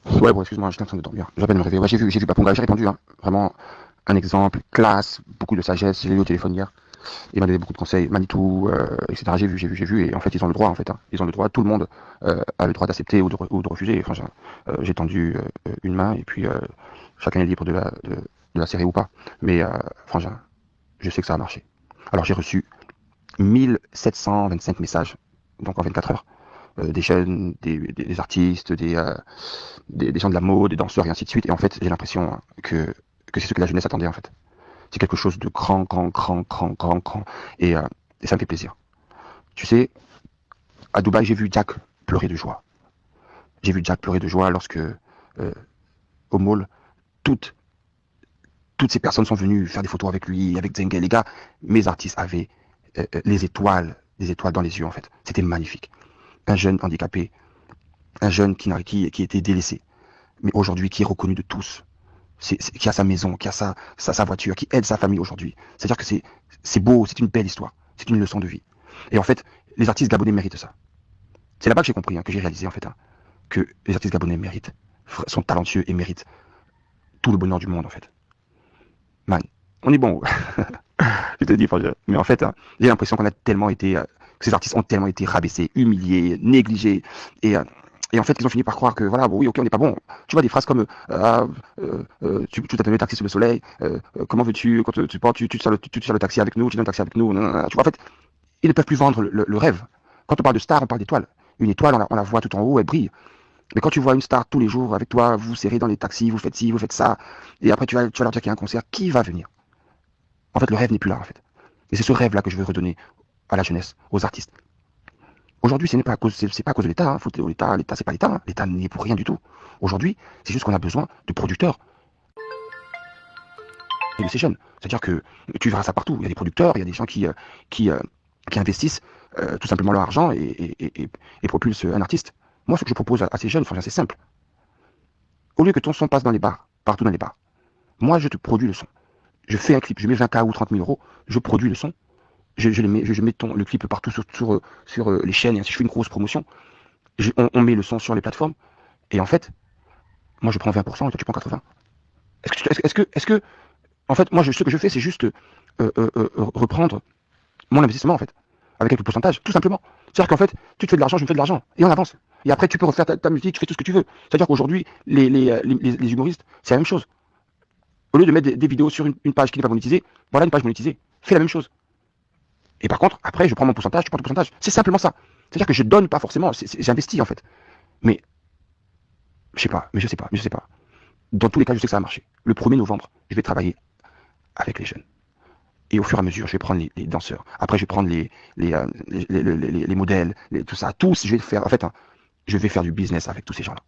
Ouais, bon, excuse-moi, j'étais en train de dormir. J'ai à peine me réveiller. Ouais, j'ai vu Paponga, j'ai répondu, hein. Vraiment, un exemple, classe, beaucoup de sagesse. J'ai eu au téléphone hier. Il m'a donné beaucoup de conseils, Manitou, etc. J'ai vu, et en fait, ils ont le droit, en fait. Hein. Ils ont le droit, tout le monde a le droit d'accepter ou de refuser. Et, franchement, j'ai tendu une main, et puis chacun est libre de la serrer ou pas. Mais, franchement, je sais que ça a marché. Alors, j'ai reçu 1725 messages, donc en 24 heures. Des jeunes, des artistes, des gens de la mode, des danseurs et ainsi de suite. Et en fait, j'ai l'impression que c'est ce que la jeunesse attendait en fait. C'est quelque chose de grand, grand, grand, grand, grand, grand. Et, euh, et ça me fait plaisir. Tu sais, à Dubaï, j'ai vu Jack pleurer de joie. J'ai vu Jack pleurer de joie lorsque, au mall, toutes, toutes ces personnes sont venues faire des photos avec lui, avec Zengue. Les gars, mes artistes avaient les étoiles dans les yeux en fait. C'était magnifique. Un jeune handicapé, un jeune qui était délaissé, mais aujourd'hui qui est reconnu de tous. Qui a sa maison, qui a sa voiture, qui aide sa famille aujourd'hui. C'est-à-dire que c'est beau, c'est une belle histoire, c'est une leçon de vie. Et en fait, les artistes gabonais méritent ça. C'est là-bas que j'ai compris, hein, que j'ai réalisé en fait, hein, que les artistes gabonais méritent, sont talentueux et méritent tout le bonheur du monde en fait. Man, on est bon. Je te dis, mais en fait, hein, j'ai l'impression qu'on a tellement été, que ces artistes ont tellement été rabaissés, humiliés, négligés, et, euh, et en fait, ils ont fini par croire que voilà, bon, oui, ok, on n'est pas bon. Tu vois des phrases comme tu t'appelles le taxi sous le soleil, comment veux-tu, quand tu sors le taxi avec nous, tu viens le taxi avec nous, nanana. Tu vois, en fait, ils ne peuvent plus vendre le rêve. Quand on parle de star, on parle d'étoile. Une étoile, on la voit tout en haut, elle brille. Mais quand tu vois une star tous les jours avec toi, vous serrez dans les taxis, vous faites ci, vous faites ça, et après tu vas leur dire qu'il y a un concert, qui va venir? En fait, le rêve n'est plus là, en fait. Et c'est ce rêve-là que je veux redonner à la jeunesse, aux artistes. Aujourd'hui, ce n'est pas à cause, c'est pas à cause de l'État. Hein. L'État, c'est pas l'État. Hein. L'État n'est pour rien du tout. Aujourd'hui, c'est juste qu'on a besoin de producteurs et de ces jeunes. C'est-à-dire que tu verras ça partout. Il y a des producteurs, il y a des gens qui, euh, qui investissent tout simplement leur argent et propulsent un artiste. Moi, ce que je propose à ces jeunes, c'est simple. Au lieu que ton son passe dans les bars, partout dans les bars, moi, je te produis le son. Je fais un clip, je mets 20K ou 30 000 euros, je produis le son, je mets le clip partout sur les chaînes, et ainsi je fais une grosse promotion, on met le son sur les plateformes, et en fait, moi je prends 20% et toi tu prends 80%. En fait, moi ce que je fais, c'est juste reprendre mon investissement, en fait, avec quelques pourcentages, tout simplement. C'est-à-dire qu'en fait, tu te fais de l'argent, je me fais de l'argent, et on avance. Et après, tu peux refaire ta musique, tu fais tout ce que tu veux. C'est-à-dire qu'aujourd'hui, les humoristes, c'est la même chose. Au lieu de mettre des vidéos sur une page qui n'est pas monétisée, voilà une page monétisée. Fais la même chose. Et par contre, après, je prends mon pourcentage, tu prends ton pourcentage. C'est simplement ça. C'est-à-dire que je donne pas forcément, j'investis en fait. Mais je sais pas, je sais pas. Dans tous les cas, je sais que ça va marcher. Le 1er novembre, je vais travailler avec les jeunes. Et au fur et à mesure, je vais prendre les danseurs. Après, je vais prendre les modèles, tout ça. Tous, je vais faire, en fait, hein, je vais faire du business avec tous ces gens-là.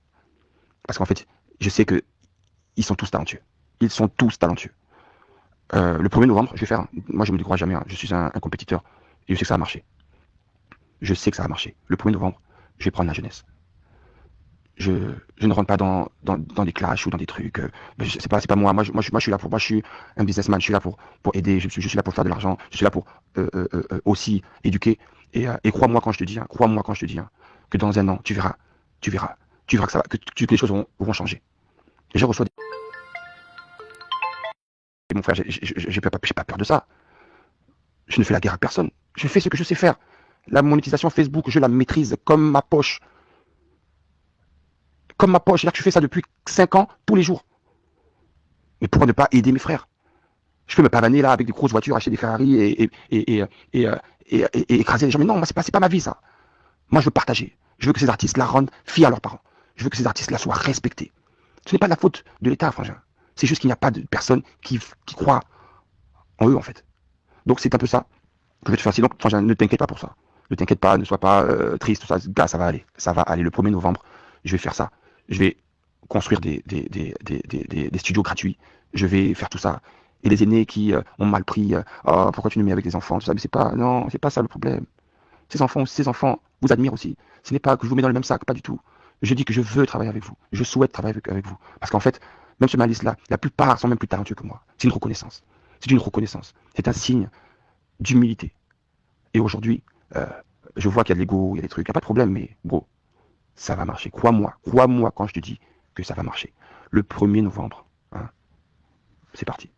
Parce qu'en fait, je sais que ils sont tous talentueux. Ils sont tous talentueux. Le 1er novembre, je vais faire, moi je me décourage jamais, hein, je suis un compétiteur. Et je sais que ça va marcher. Je sais que ça va marcher. Le 1er novembre, je vais prendre la jeunesse. je, je ne rentre pas dans des clashs ou dans des trucs. C'est pas moi. Moi, je suis là pour. Moi, je suis un businessman. Je suis là pour aider. Je suis là pour faire de l'argent. Je suis là pour aussi éduquer. Et crois-moi quand je te dis, hein, crois-moi quand je te dis, hein, que dans un an, tu verras, tu verras que ça va, que les choses vont changer. Et je reçois mon frère. J'ai pas peur de ça. Je ne fais la guerre à personne. Je fais ce que je sais faire. La monétisation Facebook, je la maîtrise comme ma poche. Comme ma poche. C'est-à-dire que je fais ça depuis 5 ans, tous les jours. Mais pourquoi ne pas aider mes frères? Je peux me pavaner là avec des grosses voitures, acheter des Ferrari et écraser les gens. Mais non, moi, c'est pas ma vie, ça. Moi, je veux partager. Je veux que ces artistes-là rendent fiers à leurs parents. Je veux que ces artistes-là soient respectés. Ce n'est pas la faute de l'État, frangin. C'est juste qu'il n'y a pas de personne qui croit en eux, en fait. Donc, c'est un peu ça que je vais te faire. Sinon, frangin, ne t'inquiète pas pour ça. Ne t'inquiète pas, ne sois pas triste, tout ça. Gars, ça va aller. Ça va aller. Le 1er novembre, je vais faire ça. Je vais construire des studios gratuits. Je vais faire tout ça. Et les aînés qui ont mal pris, oh, pourquoi tu nous mets avec des enfants, tout ça, mais c'est pas, non, c'est pas ça le problème. Ces enfants vous admirent aussi. Ce n'est pas que je vous mets dans le même sac, pas du tout. Je dis que je veux travailler avec vous. Je souhaite travailler avec vous. Parce qu'en fait, même ce malice-là, la plupart sont même plus talentueux que moi. C'est une reconnaissance. C'est une reconnaissance. C'est un signe d'humilité. Et aujourd'hui, euh, je vois qu'il y a de l'ego, il y a des trucs, il n'y a pas de problème, mais gros, ça va marcher. Crois-moi quand je te dis que ça va marcher. Le 1er novembre, hein, c'est parti.